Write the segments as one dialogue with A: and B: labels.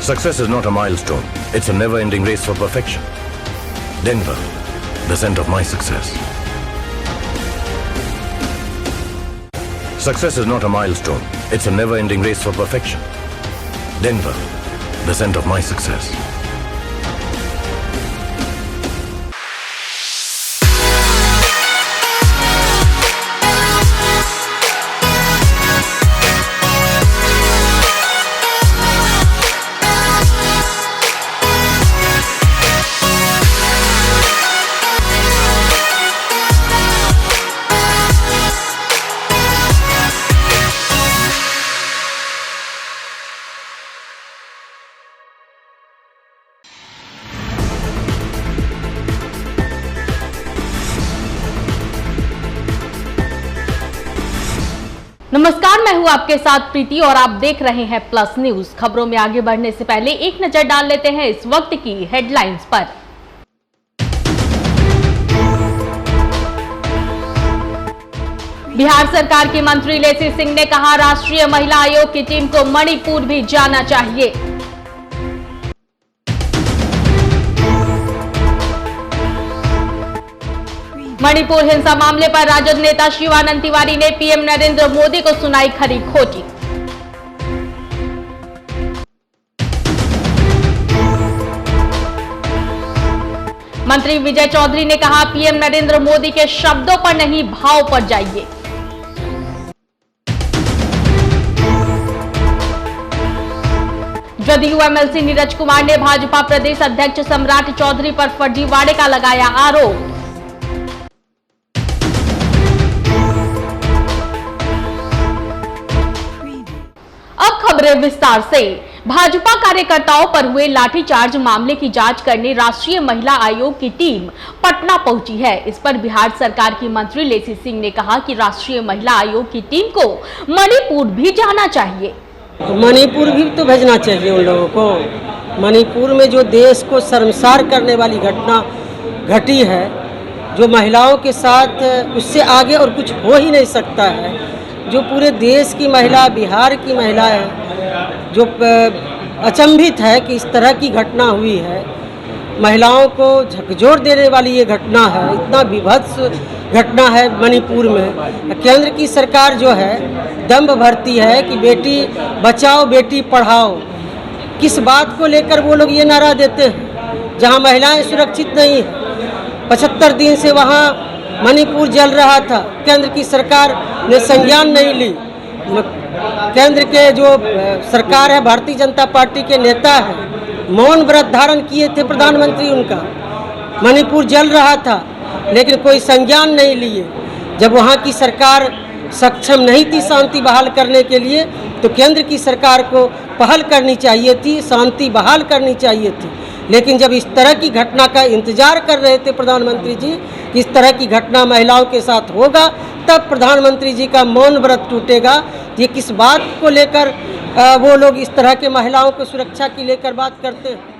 A: Success is not a milestone. It's a never-ending race for perfection. Denver, the scent of my success. Success is not a milestone. It's a never-ending race for perfection. Denver, the scent of my success.
B: नमस्कार, मैं हूं आपके साथ प्रीति और आप देख रहे हैं प्लस न्यूज। खबरों में आगे बढ़ने से पहले एक नजर डाल लेते हैं इस वक्त की हेडलाइंस पर। बिहार सरकार की मंत्री लेसी सिंह ने कहा, राष्ट्रीय महिला आयोग की टीम को मणिपुर भी जाना चाहिए। मणिपुर हिंसा मामले पर राजद नेता शिवानंद तिवारी ने पीएम नरेंद्र मोदी को सुनाई खरी खोटी। मंत्री विजय चौधरी ने कहा, पीएम नरेंद्र मोदी के शब्दों पर नहीं भाव पर जाइए। जदयू एमएलसी नीरज कुमार ने भाजपा प्रदेश अध्यक्ष सम्राट चौधरी पर फर्जीवाड़े का लगाया आरोप। खबरें विस्तार से। भाजपा कार्यकर्ताओं पर हुए लाठीचार्ज मामले की जांच करने राष्ट्रीय महिला आयोग की टीम पटना पहुंची है। इस पर बिहार सरकार की मंत्री लेसी सिंह ने कहा कि राष्ट्रीय महिला आयोग की टीम को मणिपुर भी जाना चाहिए।
C: मणिपुर भी तो भेजना चाहिए उन लोगों को। मणिपुर में जो देश को शर्मसार करने वाली घटना घटी है, जो महिलाओं के साथ, उससे आगे और कुछ हो ही नहीं सकता है। जो पूरे देश की महिला, बिहार की महिला है, जो अचंभित है कि इस तरह की घटना हुई है। महिलाओं को झकझोर देने वाली ये घटना है, इतना विभत्स घटना है मणिपुर में। केंद्र की सरकार जो है दंभ भरती है कि बेटी बचाओ बेटी पढ़ाओ। किस बात को लेकर वो लोग ये नारा देते हैं? जहां महिलाएं सुरक्षित नहीं हैं। 75 दिन से वहां मणिपुर जल रहा था, केंद्र की सरकार ने संज्ञान नहीं ली। केंद्र के जो सरकार है, भारतीय जनता पार्टी के नेता हैं, मौन व्रत धारण किए थे प्रधानमंत्री उनका। मणिपुर जल रहा था लेकिन कोई संज्ञान नहीं लिए। जब वहाँ की सरकार सक्षम नहीं थी शांति बहाल करने के लिए, तो केंद्र की सरकार को पहल करनी चाहिए थी, शांति बहाल करनी चाहिए थी। लेकिन जब इस तरह की घटना का इंतजार कर रहे थे प्रधानमंत्री जी, कि इस तरह की घटना महिलाओं के साथ होगा, तब प्रधानमंत्री जी का मौन व्रत टूटेगा। ये किस बात को लेकर वो लोग इस तरह के महिलाओं को सुरक्षा की लेकर बात करते हैं?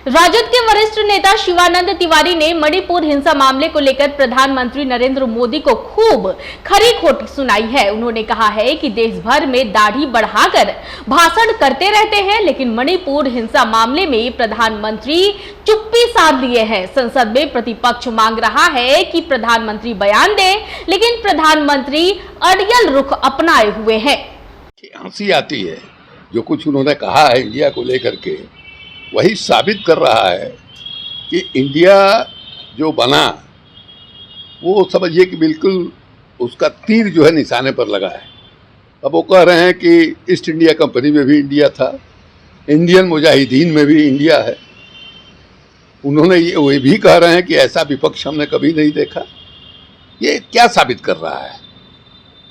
B: राजद के वरिष्ठ नेता शिवानंद तिवारी ने मणिपुर हिंसा मामले को लेकर प्रधानमंत्री नरेंद्र मोदी को खूब खरी खोटी सुनाई है। उन्होंने कहा है कि देश भर में दाढ़ी बढ़ाकर भाषण करते रहते हैं, लेकिन मणिपुर हिंसा मामले में प्रधानमंत्री चुप्पी साध लिए हैं। संसद में प्रतिपक्ष मांग रहा है कि प्रधानमंत्री बयान दें, लेकिन प्रधानमंत्री अड़ियल रुख अपनाए हुए हैं।
D: हंसी आती है जो कुछ उन्होंने कहा है इंडिया को लेकर के, वही साबित कर रहा है कि इंडिया जो बना वो समझिए कि बिल्कुल उसका तीर जो है निशाने पर लगा है। अब वो कह रहे हैं कि ईस्ट इंडिया कंपनी में भी इंडिया था, इंडियन मुजाहिदीन में भी इंडिया है। उन्होंने ये भी कह रहे हैं कि ऐसा विपक्ष हमने कभी नहीं देखा। ये क्या साबित कर रहा है?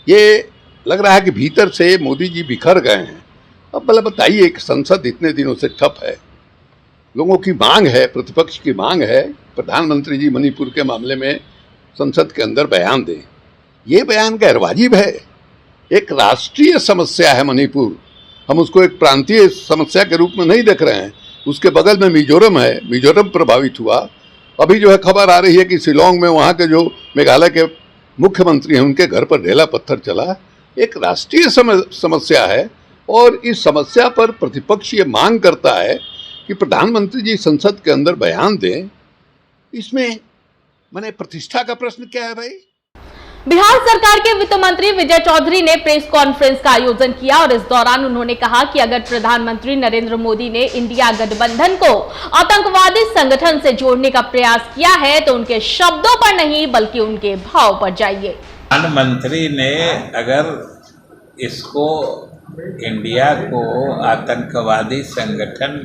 D: ये लग रहा है कि भीतर से मोदी जी बिखर गए हैं। अब भला बताइए, एक संसद इतने दिनों से ठप है, लोगों की मांग है, प्रतिपक्ष की मांग है, प्रधानमंत्री जी मणिपुर के मामले में संसद के अंदर बयान दें। ये बयान गैरवाजिब है। एक राष्ट्रीय समस्या है मणिपुर, हम उसको एक प्रांतीय समस्या के रूप में नहीं देख रहे हैं। उसके बगल में मिजोरम है, मिजोरम प्रभावित हुआ। अभी जो है खबर आ रही है कि शिलोंग में वहाँ के जो मेघालय के मुख्यमंत्री हैं उनके घर पर ढेला पत्थर चला। एक राष्ट्रीय समस्या है और इस समस्या पर प्रतिपक्ष ये मांग करता है कि प्रधानमंत्री जी संसद के अंदर बयान दें। इसमें माने प्रतिष्ठा का प्रश्न क्या है भाई?
B: बिहार सरकार के वित्त मंत्री विजय चौधरी ने प्रेस कॉन्फ्रेंस का आयोजन किया और इस दौरान उन्होंने कहा कि अगर प्रधानमंत्री नरेंद्र मोदी ने इंडिया गठबंधन को आतंकवादी संगठन से जोड़ने का प्रयास किया है तो उनके शब्दों पर नहीं बल्कि उनके भाव पर जाइए।
E: प्रधानमंत्री ने अगर इसको इंडिया को आतंकवादी संगठन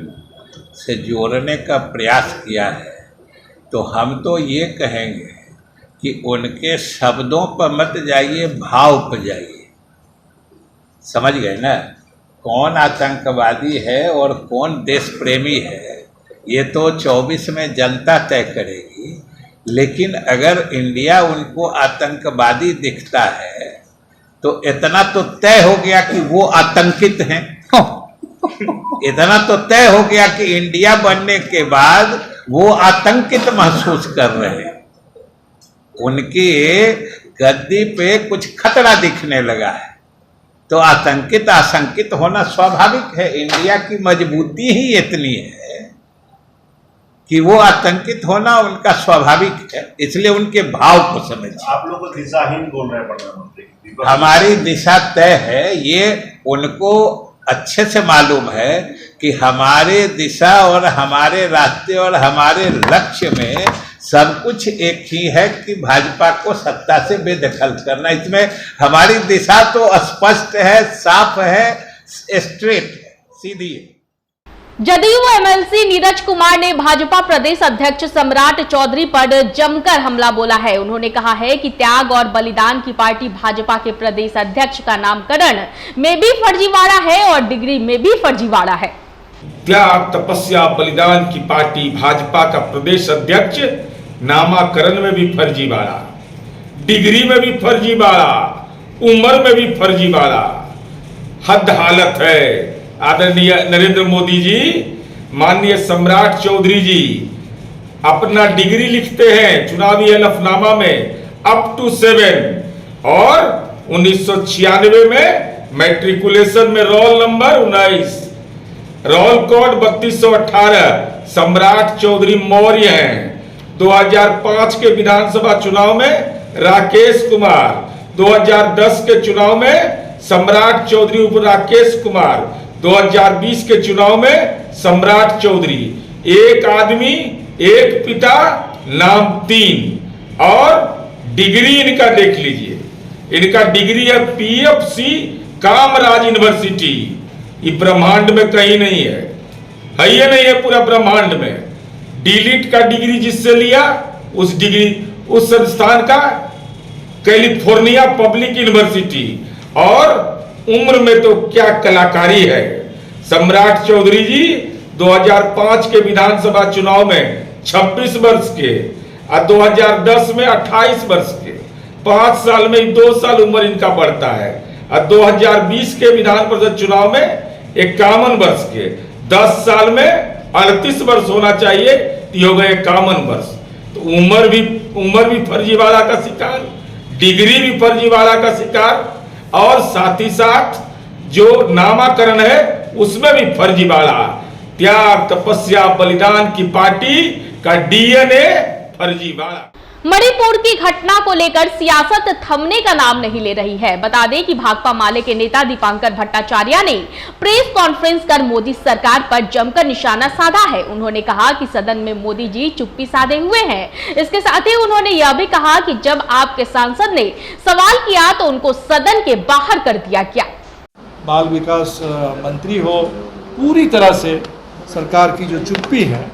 E: से जोड़ने का प्रयास किया है तो हम तो ये कहेंगे कि उनके शब्दों पर मत जाइए, भाव पर जाइए। समझ गए ना? कौन आतंकवादी है और कौन देश प्रेमी है ये तो 24 में जनता तय करेगी, लेकिन अगर इंडिया उनको आतंकवादी दिखता है तो इतना तो तय हो गया कि वो आतंकित हैं। इतना तो तय हो गया कि इंडिया बनने के बाद वो आतंकित महसूस कर रहे हैं। उनकी गद्दी पे कुछ खतरा दिखने लगा है तो आशंकित होना स्वाभाविक है। इंडिया की मजबूती ही इतनी है कि वो आतंकित होना उनका स्वाभाविक है, इसलिए उनके भाव को समझिए।
F: आप लोग को दिशाहीन बोल रहे हैं प्रधानमंत्री।
E: हमारी दिशा तय है, ये उनको अच्छे से मालूम है कि हमारे दिशा और हमारे रास्ते और हमारे लक्ष्य में सब कुछ एक ही है कि भाजपा को सत्ता से बेदखल करना। इसमें हमारी दिशा तो स्पष्ट है, साफ है, स्ट्रेट है, सीधी है।
B: जदयू एमएलसी नीरज कुमार ने भाजपा प्रदेश अध्यक्ष सम्राट चौधरी पर जमकर हमला बोला है। उन्होंने कहा है कि त्याग और बलिदान की पार्टी भाजपा के प्रदेश अध्यक्ष का नामकरण में भी फर्जीवाड़ा है और डिग्री में भी फर्जीवाड़ा है।
G: त्याग, तपस्या, बलिदान की पार्टी भाजपा का प्रदेश अध्यक्ष नामाकरण में भी फर्जीवाड़ा, डिग्री में भी फर्जीवाड़ा, उम्र में भी फर्जीवाड़ा। हद हालत है। आदरणीय नरेंद्र मोदी जी, माननीय सम्राट चौधरी जी अपना डिग्री लिखते हैं चुनावी हलफनामा में अप टू 7 और 1996 में मैट्रिकुलेशन में रोल नंबर 19, रोल कोड 3218 सम्राट चौधरी मौर्य हैं। 2005 के विधानसभा चुनाव में राकेश कुमार, 2010 के चुनाव में सम्राट चौधरी उप राकेश कुमार, 2020 के चुनाव में सम्राट चौधरी। एक आदमी एक पिता नाम 3 और डिग्री इनका देख लीजिए। इनका डिग्री है पीएफसी कामराज यूनिवर्सिटी। ये ब्रह्मांड में कहीं नहीं है, ये नहीं है पूरा ब्रह्मांड में। डीलिट का डिग्री जिससे लिया उस डिग्री उस संस्थान का कैलिफोर्निया पब्लिक यूनिवर्सिटी। और उम्र में तो क्या कलाकारी है। सम्राट चौधरी जी 2005 के विधानसभा चुनाव में 26 वर्ष के और 2010 में 28 वर्ष के, 5 साल में 2 साल उम्र इनका बढ़ता है। और 2020 के विधान परिषद चुनाव में 51 वर्ष के, 10 साल में 38 वर्ष होना चाहिए, हो गए 51 वर्ष। तो उम्र भी फर्जीवाड़ा का शिकार, डिग्री भी फर्जीवाड़ा का शिकार और साथ ही साथ जो नामाकरण है उसमें भी फर्जीवाड़ा। त्याग, तपस्या, बलिदान की पार्टी का डीएनए फर्जीवाड़ा।
B: मणिपुर की घटना को लेकर सियासत थमने का नाम नहीं ले रही है। बता दें कि भाकपा माले के नेता दीपांकर भट्टाचार्य ने प्रेस कॉन्फ्रेंस कर मोदी सरकार पर जमकर निशाना साधा है। उन्होंने कहा कि सदन में मोदी जी चुप्पी साधे हुए हैं। इसके साथ ही उन्होंने यह भी कहा कि जब आपके सांसद ने सवाल किया तो उनको सदन के बाहर कर दिया गया।
H: बाल विकास मंत्री हो, पूरी तरह से सरकार की जो चुप्पी है,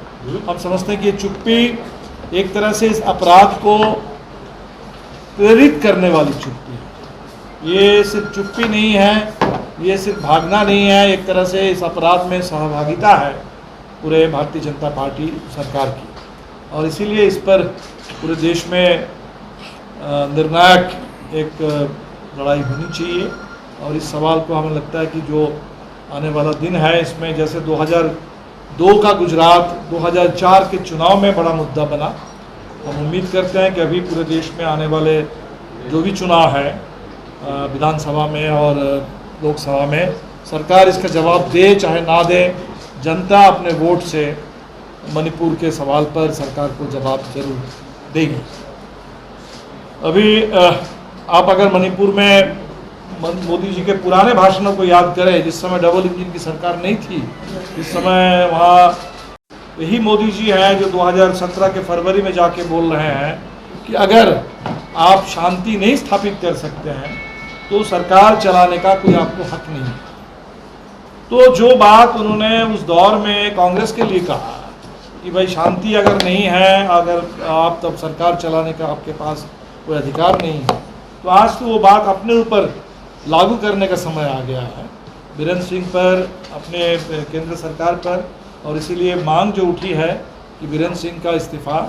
H: हम समझते हैं कि ये चुप्पी एक तरह से इस अपराध को प्रेरित करने वाली चुप्पी है। ये सिर्फ चुप्पी नहीं है, ये सिर्फ भागना नहीं है, एक तरह से इस अपराध में सहभागिता है पूरे भारतीय जनता पार्टी सरकार की। और इसीलिए इस पर पूरे देश में निर्णायक एक लड़ाई होनी चाहिए। और इस सवाल को हमें लगता है कि जो आने वाला दिन है इसमें, जैसे 2002 का गुजरात, 2004 के चुनाव में बड़ा मुद्दा बना, हम उम्मीद करते हैं कि अभी पूरे देश में आने वाले जो भी चुनाव है विधानसभा में और लोकसभा में, सरकार इसका जवाब दे चाहे ना दे, जनता अपने वोट से मणिपुर के सवाल पर सरकार को जवाब जरूर देगी। अभी आप अगर मणिपुर में मोदी जी के पुराने भाषणों को याद करें, जिस समय डबल इंजन की सरकार नहीं थी, इस समय वहाँ यही मोदी जी हैं जो 2017 के फरवरी में जाके बोल रहे हैं कि अगर आप शांति नहीं स्थापित कर सकते हैं तो सरकार चलाने का कोई आपको हक नहीं है। तो जो बात उन्होंने उस दौर में कांग्रेस के लिए कहा कि भाई शांति अगर नहीं है, अगर आप तब सरकार चलाने का आपके पास कोई अधिकार नहीं है, तो आज तो वो बात अपने ऊपर लागू करने का समय आ गया है, बीरेंद्र सिंह पर, अपने केंद्र सरकार पर। और इसीलिए मांग जो उठी है कि बीरेंद्र सिंह का इस्तीफ़ा,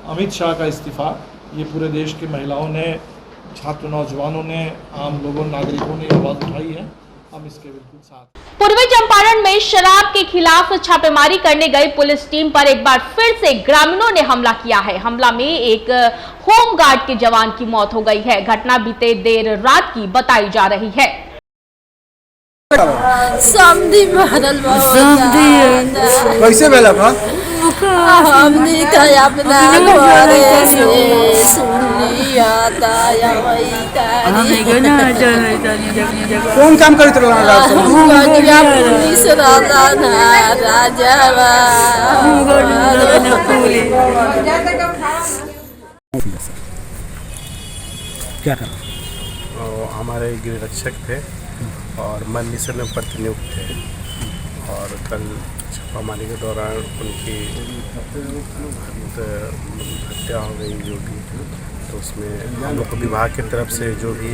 H: अमित शाह का इस्तीफ़ा, ये पूरे देश की महिलाओं ने, छात्र नौजवानों ने, आम लोगों, नागरिकों ने आवाज़ उठाई है। हम इसके बिल्कुल साथ।
B: पूर्वी चंपारण में शराब के खिलाफ छापेमारी करने गई पुलिस टीम पर एक बार फिर से ग्रामीणों ने हमला किया है। हमला में एक होमगार्ड के जवान की मौत हो गई है। घटना बीते देर रात की बताई जा रही है।
I: समधी भरल
J: कैसे भेला था?
I: हमने कहा अपना घरे से सुनिया ताया
J: कौन काम करते रहा?
I: पुलिस राजा ना राजावा
J: क्या था?
K: हमारे गृह रक्षक थे और मनीषर में प्रतिनियुक्त थे, और कल छापामारी के दौरान उनकी हत्या हो गई जो भी, तो उसमें हम लोग को विभाग की तरफ से जो भी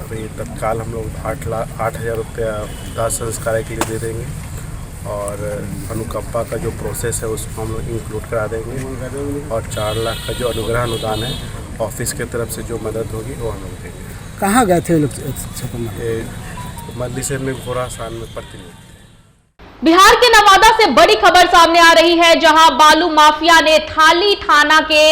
K: अभी तत्काल हम लोग 8,000 रुपया दाह संस्कार के लिए दे देंगे, और अनुकंपा का जो प्रोसेस है उसको हम लोग इंक्लूड करा देंगे, और 4 लाख का जो अनुग्रह अनुदान है ऑफिस की तरफ से जो मदद होगी वो हम लोग देंगे।
J: कहाँ गए थे लोग?
K: मल्लीसर में घोड़ासान में प्रतिनियुक्त।
B: बिहार के नवादा से बड़ी खबर सामने आ रही है, जहां बालू माफिया ने थाली थाना के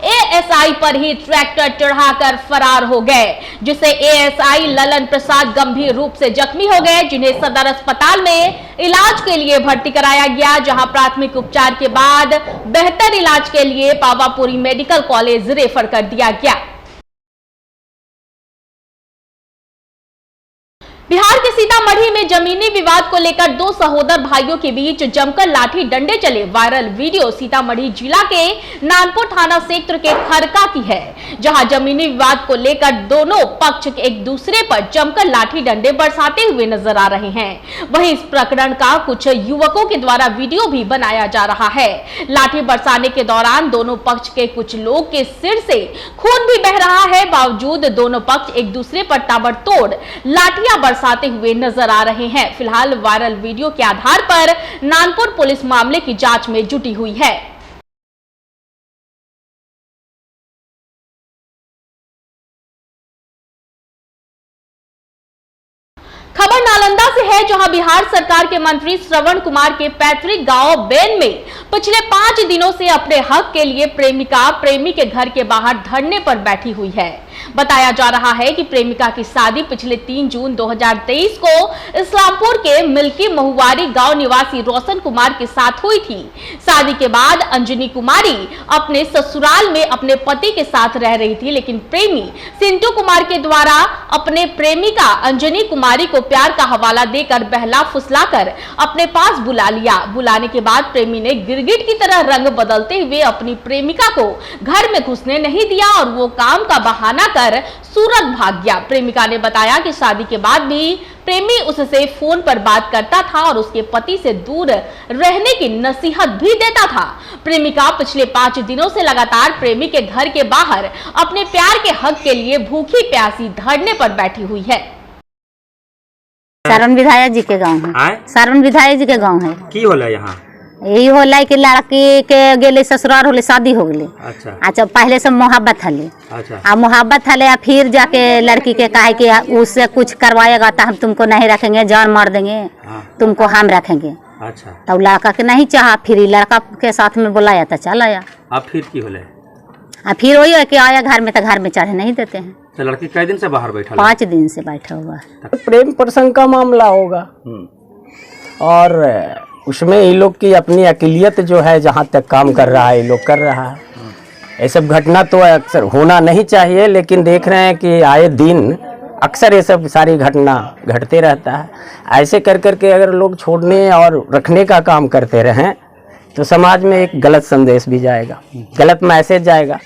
B: एएसआई पर ही ट्रैक्टर चढ़ाकर फरार हो गए, जिससे एएसआई ललन प्रसाद गंभीर रूप से जख्मी हो गए, जिन्हें सदर अस्पताल में इलाज के लिए भर्ती कराया गया, जहां प्राथमिक उपचार के बाद बेहतर इलाज के लिए पावापुरी मेडिकल कॉलेज रेफर कर दिया गया। बिहार के सीतामढ़ी में जमीनी विवाद को लेकर 2 सहोदर भाइयों के बीच जमकर लाठी डंडे चले। वायरल वीडियो सीतामढ़ी जिला के नानपुर थाना क्षेत्र के खरका की है, जहां जमीनी विवाद को लेकर दोनों पक्ष एक दूसरे पर जमकर लाठी डंडे बरसाते हुए नजर आ रहे हैं। वहीं इस प्रकरण का कुछ युवकों के द्वारा वीडियो भी बनाया जा रहा है। लाठी बरसाने के दौरान दोनों पक्ष के कुछ लोग के सिर से खून भी बह रहा है। बावजूद दोनों पक्ष एक दूसरे पर ताबड़तोड़ लाठियां बरसाते हुए नजर आ रहे हैं। फिलहाल वायरल वीडियो के आधार पर नानपुर पुलिस मामले की जांच में जुटी हुई है। खबर नालंदा से है, जहां बिहार सरकार के मंत्री श्रवण कुमार के पैतृक गांव बेन में पिछले 5 दिनों से अपने हक के लिए प्रेमिका प्रेमी के घर के बाहर धरने पर बैठी हुई है। बताया जा रहा है कि प्रेमिका की शादी पिछले 3 जून 2023 को इस्लामपुर के मिल्की महुआरी गांव निवासी रोशन कुमार के साथ हुई थी। शादी के बाद अंजनी कुमारी अपने ससुराल में अपने पति के साथ रह रही थी, लेकिन प्रेमी सिंटू कुमार के द्वारा अपने प्रेमिका अंजनी कुमारी को प्यार का हवाला देकर बहला फुसलाकर अपने पास बुला लिया। बुलाने के बाद प्रेमी ने गिरगिट की तरह रंग बदलते हुए अपनी प्रेमिका को घर में घुसने नहीं दिया और वो काम का बहाना कर सूरत भाग गया। प्रेमिका ने बताया कि शादी के बाद भी प्रेमी उससे फोन पर बात करता था और उसके पति से दूर रहने की नसीहत भी देता था। प्रेमिका पिछले 5 दिनों से लगातार प्रेमी के घर के बाहर अपने प्यार के हक के लिए भूखी प्यासी धरने पर बैठी हुई है।
L: सारण विधायक जी के गांव है। सारण विधायक जी के गांव है।
M: की होला यहाँ?
L: यही होला कि लड़की के गेले ससुराल होले, शादी हो गई। अच्छा पहले से मोहब्बत हले। अच्छा मोहब्बत हले, फिर जाके लड़की के कहे कि उससे कुछ करवाएगा तो हम तुमको नहीं रखेंगे, जान मार देंगे, तुमको हम रखेंगे। अच्छा तब लड़का के नहीं चाहा, फिर लड़का के साथ में बुलाया तो चल आया।
M: अब फिर की होले?
L: फिर वही है कि आया घर में तो घर में चढ़े नहीं देते हैं।
M: तो लड़की कई दिन से बाहर बैठा?
L: 5 दिन से बैठा हुआ है।
C: प्रेम प्रसंग का मामला होगा और उसमें ये लोग की अपनी अकेलियत जो है जहाँ तक काम कर रहा है ये लोग कर रहा है। ये सब घटना तो अक्सर होना नहीं चाहिए, लेकिन देख रहे हैं कि आए दिन अक्सर ये सब सारी घटना घटते रहता है। ऐसे कर करके अगर लोग छोड़ने और रखने का काम करते रहें तो समाज में एक गलत संदेश भी जाएगा, गलत मैसेज जाएगा।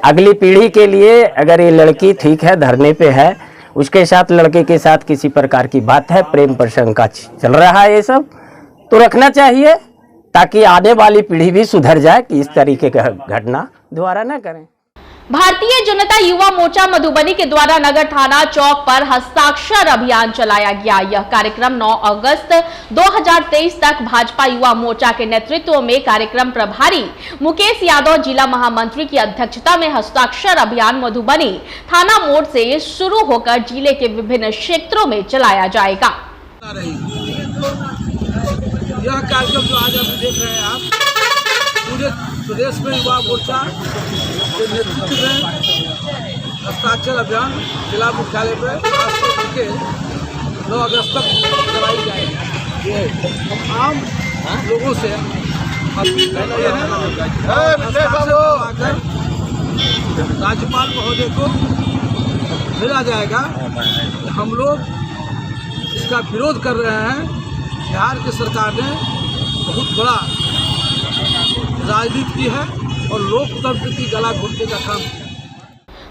C: अगली पीढ़ी के लिए अगर ये लड़की ठीक है, धरने पे है, उसके साथ लड़के के साथ किसी प्रकार की बात है, प्रेम प्रसंग का चल रहा है, ये सब तो रखना चाहिए ताकि आने वाली पीढ़ी भी सुधर जाए कि इस तरीके का घटना दोबारा न करें।
B: भारतीय जनता युवा मोर्चा मधुबनी के द्वारा नगर थाना चौक पर हस्ताक्षर अभियान चलाया गया। यह कार्यक्रम 9 अगस्त 2023 तक भाजपा युवा मोर्चा के नेतृत्व में कार्यक्रम प्रभारी मुकेश यादव जिला महामंत्री की अध्यक्षता में हस्ताक्षर अभियान मधुबनी थाना मोड़ से शुरू होकर जिले के विभिन्न क्षेत्रों में चलाया जाएगा।
J: यह कार्यक्रम जो आज आप देख रहे हैं, आप पूरे प्रदेश में युवा मोर्चा के नेतृत्व में हस्ताक्षर अभियान जिला मुख्यालय पर आज से लेकर 9 अगस्त तक चलाई जाएगी। ये आम लोगों से अपील कर रहे हैं आकर राज्यपाल महोदय को मिला जाएगा। हम लोग इसका विरोध कर रहे हैं। बिहार की सरकार ने बहुत बड़ा राजनीति की है और लोकतंत्र की गला घोटने का काम किया।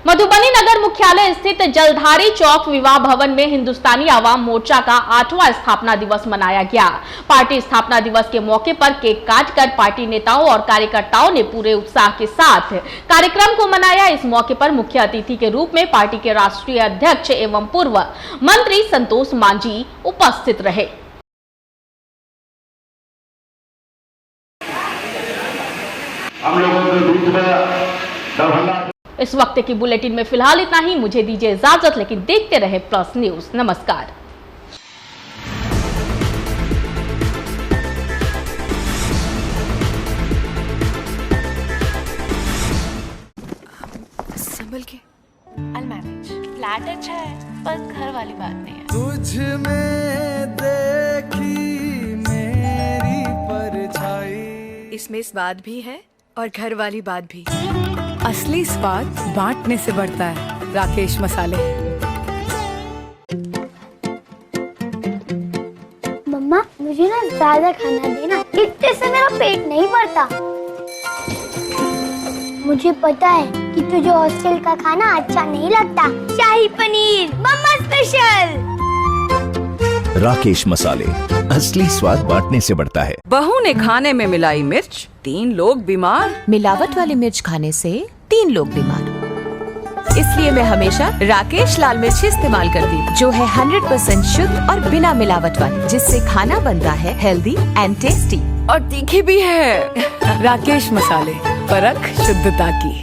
B: मधुबनी नगर मुख्यालय स्थित जलधारी चौक विवाह भवन में हिंदुस्तानी आवाम मोर्चा का 8वां स्थापना दिवस मनाया गया। पार्टी स्थापना दिवस के मौके पर केक काटकर पार्टी नेताओं और कार्यकर्ताओं ने पूरे उत्साह के साथ कार्यक्रम को मनाया। इस मौके पर मुख्य अतिथि के रूप में पार्टी के राष्ट्रीय अध्यक्ष एवं पूर्व मंत्री संतोष मांझी उपस्थित रहे।
F: हम लोगों के बीच में दरभंगा।
B: इस वक्त की बुलेटिन में फिलहाल इतना ही। मुझे दीजिए इजाजत, लेकिन देखते रहे प्लस न्यूज। नमस्कार।
I: संभल के, I'll manage। फ्लैट अच्छा है पर घर वाली बात नहीं है।
J: तुझ में देखी मेरी परछाई,
I: इसमें स्वाद भी है और घर वाली बात भी। असली स्वाद बांटने से बढ़ता है। राकेश मसाले।
N: मम्मा मुझे ना ज्यादा खाना देना, इतने से मेरा पेट नहीं भरता। मुझे पता है कि तुझे हॉस्टल का खाना अच्छा नहीं लगता। शाही पनीर मम्मा स्पेशल।
O: राकेश मसाले, असली स्वाद बांटने से बढ़ता है।
I: बहू ने खाने में मिलाई मिर्च, 3 लोग बीमार। मिलावट वाली मिर्च खाने से 3 लोग बीमार। इसलिए मैं हमेशा राकेश लाल मिर्च इस्तेमाल करती हूँ, जो है 100% शुद्ध और बिना मिलावट वाली, जिससे खाना बनता है हेल्दी एंड टेस्टी और तीखी भी है। राकेश मसाले, परख शुद्धता की।